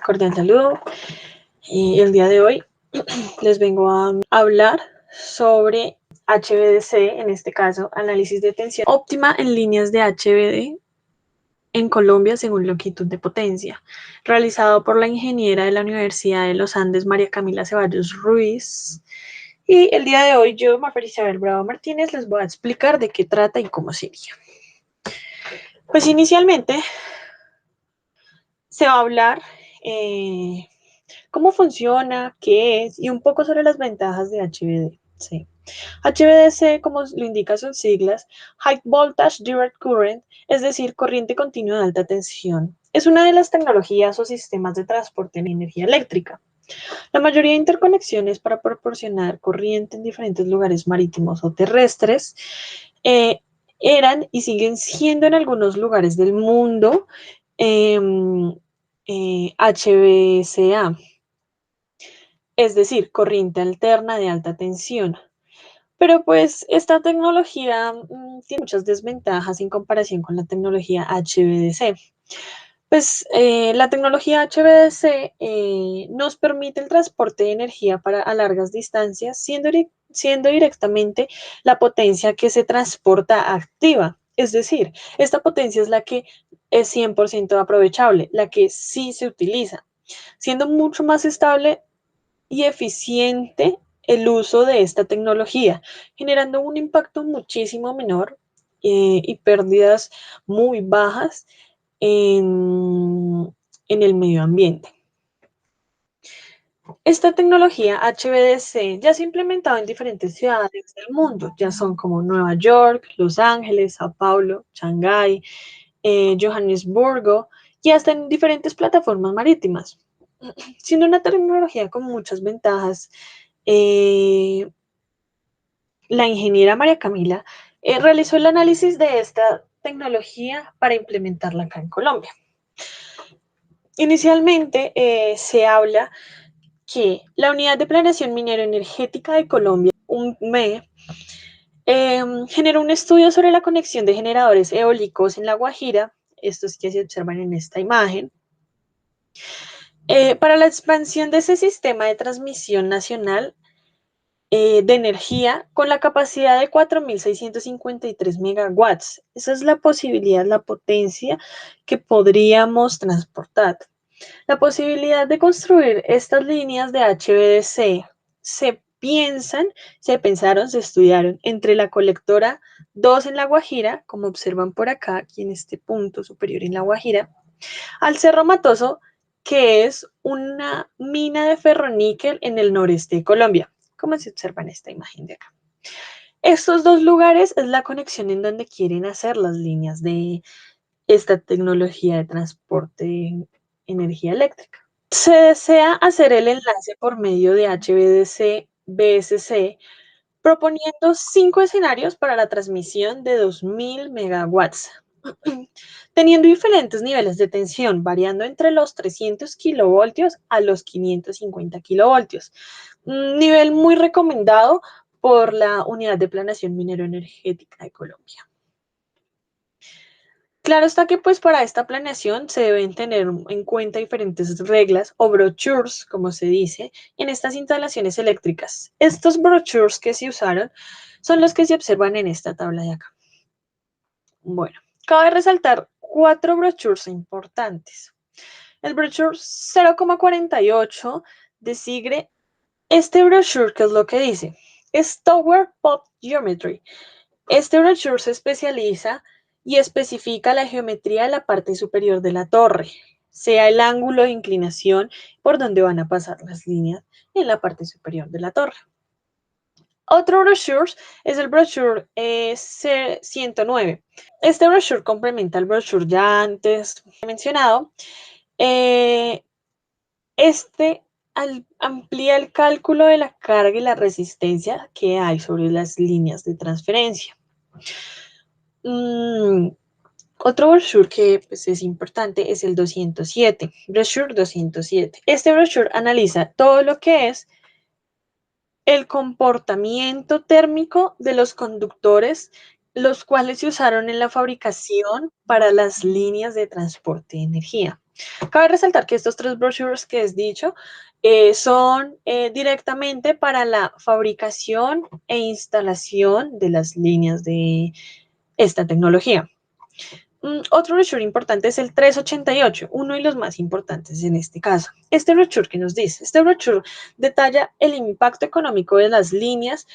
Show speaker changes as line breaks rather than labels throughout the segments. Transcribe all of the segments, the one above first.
Cordial saludo. El día de hoy les vengo a hablar sobre HVDC, en este caso, análisis de tensión óptima en líneas de HVD en Colombia según longitud de potencia, realizado por la ingeniera de la Universidad de los Andes, María Camila Ceballos Ruiz. Y el día de hoy yo, Mafer Isabel Bravo Martínez, les voy a explicar de qué trata y cómo sería. Pues inicialmente se va a hablar cómo funciona, qué es y un poco sobre las ventajas de HVD. Sí. HVDC, como lo indica sus siglas, High Voltage Direct Current, es decir, corriente continua de alta tensión. Es una de las tecnologías o sistemas de transporte de energía eléctrica. La mayoría de interconexiones para proporcionar corriente en diferentes lugares marítimos o terrestres eran y siguen siendo en algunos lugares del mundo HVCA, es decir, corriente alterna de alta tensión. Pero pues esta tecnología tiene muchas desventajas en comparación con la tecnología HVDC. Pues la tecnología HVDC nos permite el transporte de energía a largas distancias, siendo directamente la potencia que se transporta activa. Es decir, esta potencia es la que es 100% aprovechable, la que sí se utiliza, siendo mucho más estable y eficiente el uso de esta tecnología, generando un impacto muchísimo menor y pérdidas muy bajas en el medio ambiente. Esta tecnología HVDC ya se ha implementado en diferentes ciudades del mundo, ya son como Nueva York, Los Ángeles, Sao Paulo, Shanghái, Johannesburgo y hasta en diferentes plataformas marítimas. Siendo una tecnología con muchas ventajas, la ingeniera María Camila realizó el análisis de esta tecnología para implementarla acá en Colombia. Inicialmente se habla que la Unidad de Planeación Minero Energética de Colombia, UNME, generó un estudio sobre la conexión de generadores eólicos en La Guajira, estos que se observan en esta imagen, para la expansión de ese sistema de transmisión nacional de energía con la capacidad de 4.653 megawatts. Esa es la posibilidad, la potencia que podríamos transportar. La posibilidad de construir estas líneas de HVDC se estudiaron entre la colectora 2 en La Guajira, como observan por acá, aquí en este punto superior en La Guajira, al Cerro Matoso, que es una mina de ferroníquel en el noreste de Colombia, como se observa en esta imagen de acá. Estos dos lugares es la conexión en donde quieren hacer las líneas de esta tecnología de transporte de energía eléctrica. Se desea hacer el enlace por medio de HVDC-BSC, proponiendo 5 escenarios para la transmisión de 2.000 megawatts, teniendo diferentes niveles de tensión, variando entre los 300 kilovoltios a los 550 kilovoltios. Un nivel muy recomendado por la Unidad de Planeación Minero Energética de Colombia. Claro está que pues para esta planeación se deben tener en cuenta diferentes reglas o brochures, como se dice, en estas instalaciones eléctricas. Estos brochures que se usaron son los que se observan en esta tabla de acá. Bueno, cabe resaltar 4 brochures importantes. El brochure 0,48 de SIGRE, este brochure, ¿qué es lo que dice? Es Tower Pot Geometry. Este brochure se especializa y especifica la geometría de la parte superior de la torre, sea el ángulo de inclinación por donde van a pasar las líneas en la parte superior de la torre. Otro brochure es el brochure 109. Este brochure complementa el brochure ya antes mencionado. Este amplía el cálculo de la carga y la resistencia que hay sobre las líneas de transferencia. Otro brochure que pues, es importante es el 207, brochure 207. Este brochure analiza todo lo que es el comportamiento térmico de los conductores, los cuales se usaron en la fabricación para las líneas de transporte de energía. Cabe resaltar que estos 3 brochures que es dicho son directamente para la fabricación e instalación de las líneas de esta tecnología. Otro brochure importante es el 388, uno de los más importantes en este caso. Este brochure, ¿qué nos dice? Este brochure detalla el impacto económico de las líneas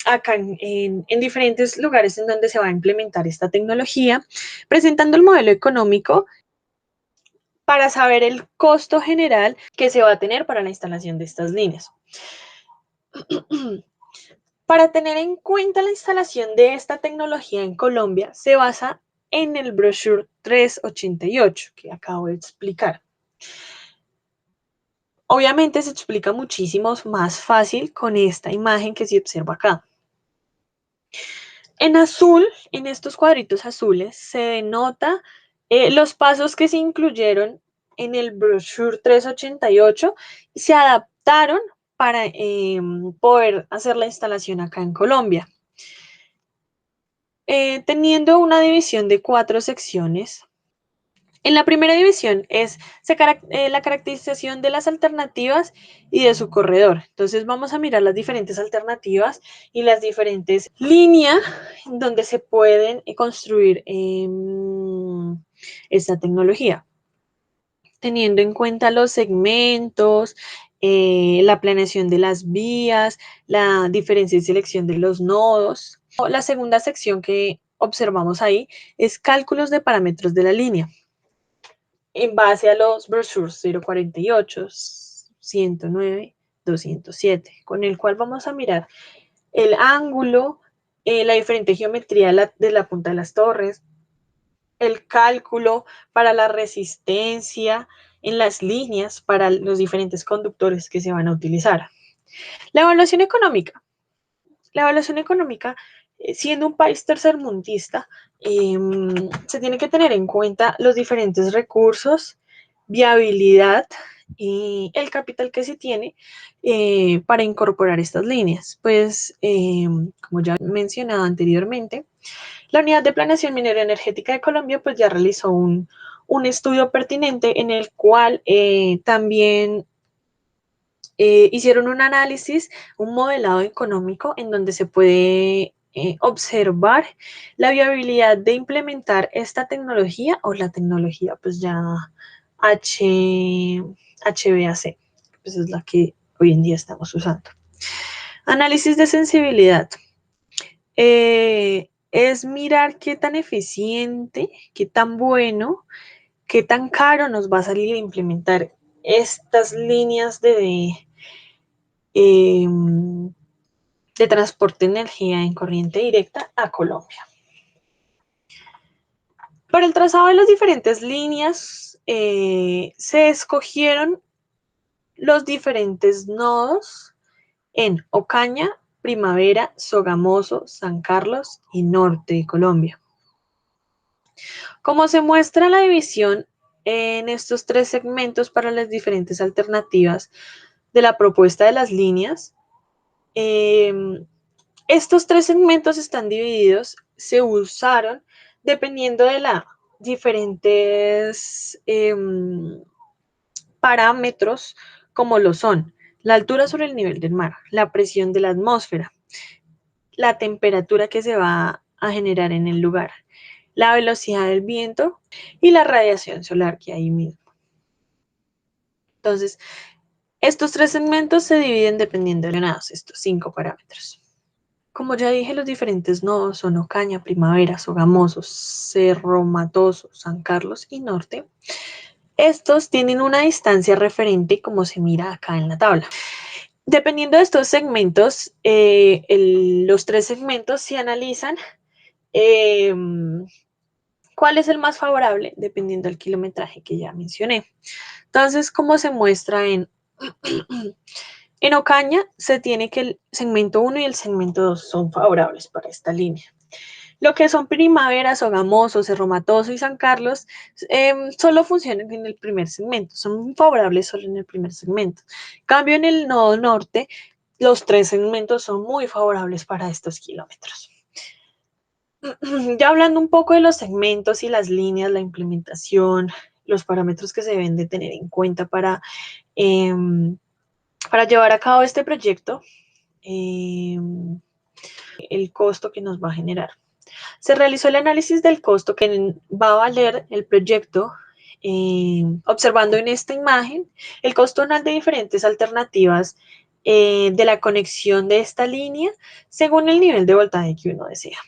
acá en diferentes lugares en donde se va a implementar esta tecnología, presentando el modelo económico para saber el costo general que se va a tener para la instalación de estas líneas. Para tener en cuenta la instalación de esta tecnología en Colombia, se basa en el brochure 388 que acabo de explicar. Obviamente se explica muchísimo más fácil con esta imagen que se observa acá. En azul, en estos cuadritos azules, se denota los pasos que se incluyeron en el brochure 388 y se adaptaron para poder hacer la instalación acá en Colombia. Teniendo una división de 4 secciones. En la primera división es la caracterización de las alternativas y de su corredor. Entonces vamos a mirar las diferentes alternativas y las diferentes líneas donde se pueden construir esta tecnología, teniendo en cuenta los segmentos, la planeación de las vías, la diferencia y selección de los nodos. La segunda sección que observamos ahí es cálculos de parámetros de la línea en base a los brochures 048, 109, 207, con el cual vamos a mirar el ángulo, la diferente geometría de la punta de las torres, el cálculo para la resistencia en las líneas para los diferentes conductores que se van a utilizar. La evaluación económica. La evaluación económica, siendo un país tercermundista, se tiene que tener en cuenta los diferentes recursos, viabilidad y el capital que se tiene para incorporar estas líneas. Pues, como ya he mencionado anteriormente, la Unidad de Planeación Minera Energética de Colombia pues ya realizó un estudio pertinente en el cual también hicieron un análisis, un modelado económico en donde se puede observar la viabilidad de implementar esta tecnología o la tecnología pues ya HVAC, pues es la que hoy en día estamos usando. Análisis de sensibilidad. Es mirar qué tan eficiente, qué tan bueno, qué tan caro nos va a salir implementar estas líneas de transporte de energía en corriente directa a Colombia. Para el trazado de las diferentes líneas, se escogieron los diferentes nodos en Ocaña, Primavera, Sogamoso, San Carlos y Norte de Colombia. Como se muestra la división en estos 3 segmentos para las diferentes alternativas de la propuesta de las líneas, estos 3 segmentos están divididos, se usaron dependiendo de los diferentes parámetros como lo son la altura sobre el nivel del mar, la presión de la atmósfera, la temperatura que se va a generar en el lugar, la velocidad del viento y la radiación solar que hay ahí mismo. Entonces, estos 3 segmentos se dividen dependiendo de estos 5 parámetros. Como ya dije, los diferentes nodos son Ocaña, Primavera, Sogamoso, Cerro Matoso, San Carlos y Norte. Estos tienen una distancia referente como se mira acá en la tabla. Dependiendo de estos segmentos, los 3 segmentos se analizan cuál es el más favorable dependiendo del kilometraje que ya mencioné. Entonces, como se muestra en Ocaña, se tiene que el segmento 1 y el segmento 2 son favorables para esta línea. Lo que son Primavera, Sogamoso, Cerro Matoso y San Carlos solo funcionan en el primer segmento, son favorables solo en el primer segmento. En cambio, en el nodo norte, los 3 segmentos son muy favorables para estos kilómetros. Ya hablando un poco de los segmentos y las líneas, la implementación los parámetros que se deben de tener en cuenta para llevar a cabo este proyecto, el costo que nos va a generar. Se realizó el análisis del costo que va a valer el proyecto, observando en esta imagen el costo anual de diferentes alternativas de la conexión de esta línea según el nivel de voltaje que uno desea.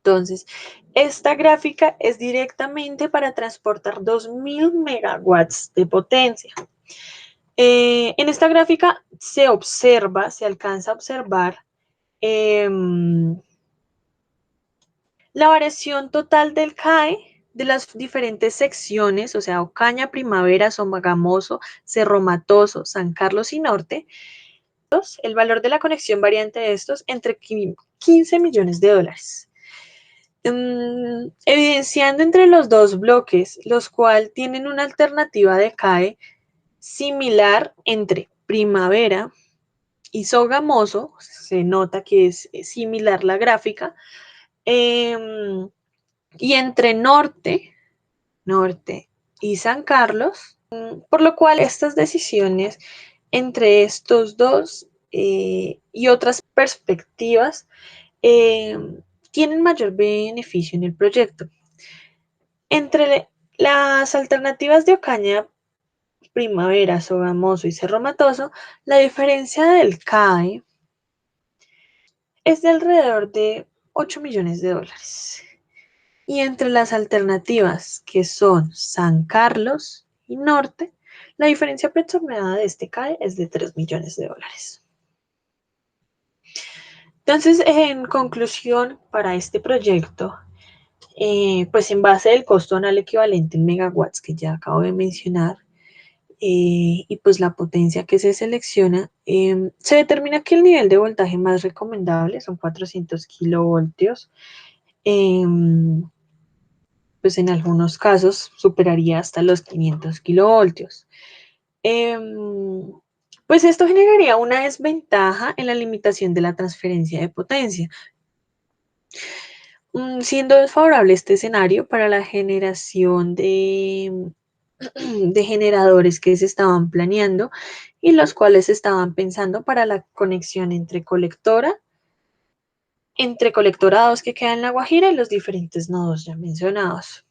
Entonces, esta gráfica es directamente para transportar 2000 megawatts de potencia. En esta gráfica se alcanza a observar la variación total del CAE de las diferentes secciones, o sea, Ocaña, Primavera, Sogamoso, Cerro Matoso, San Carlos y Norte. El valor de la conexión variante de estos entre 15 millones de dólares. Evidenciando entre los dos bloques, los cuales tienen una alternativa de CAE similar entre Primavera y Sogamoso, se nota que es similar la gráfica, y entre Norte y San Carlos, por lo cual estas decisiones entre estos dos y otras perspectivas tienen mayor beneficio en el proyecto. Entre las alternativas de Ocaña, Primavera, Sogamoso y Cerro Matoso, la diferencia del CAE es de alrededor de 8 millones de dólares. Y entre las alternativas que son San Carlos y Norte, la diferencia aproximada de este CAE es de 3 millones de dólares. Entonces, en conclusión, para este proyecto, pues en base del costo anual equivalente en megawatts que ya acabo de mencionar, y pues la potencia que se selecciona, se determina que el nivel de voltaje más recomendable son 400 kilovoltios. Pues en algunos casos superaría hasta los 500 kilovoltios. Pues esto generaría una desventaja en la limitación de la transferencia de potencia, siendo desfavorable este escenario para la generación de generadores que se estaban planeando y los cuales se estaban pensando para la conexión entre colectorados que quedan en La Guajira y los diferentes nodos ya mencionados.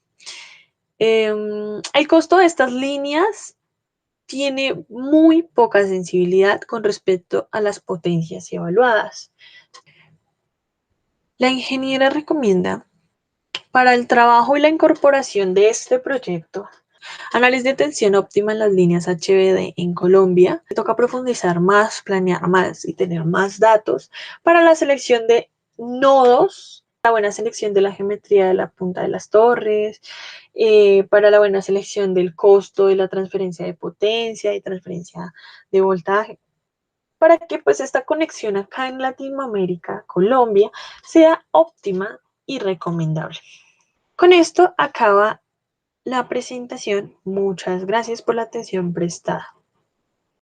El costo de estas líneas tiene muy poca sensibilidad con respecto a las potencias evaluadas. La ingeniera recomienda para el trabajo y la incorporación de este proyecto análisis de tensión óptima en las líneas HVD en Colombia. Toca profundizar más, planear más y tener más datos para la selección de nodos, la buena selección de la geometría de la punta de las torres, para la buena selección del costo de la transferencia de potencia y transferencia de voltaje, para que pues esta conexión acá en Latinoamérica, Colombia, sea óptima y recomendable. Con esto acaba la presentación. Muchas gracias por la atención prestada.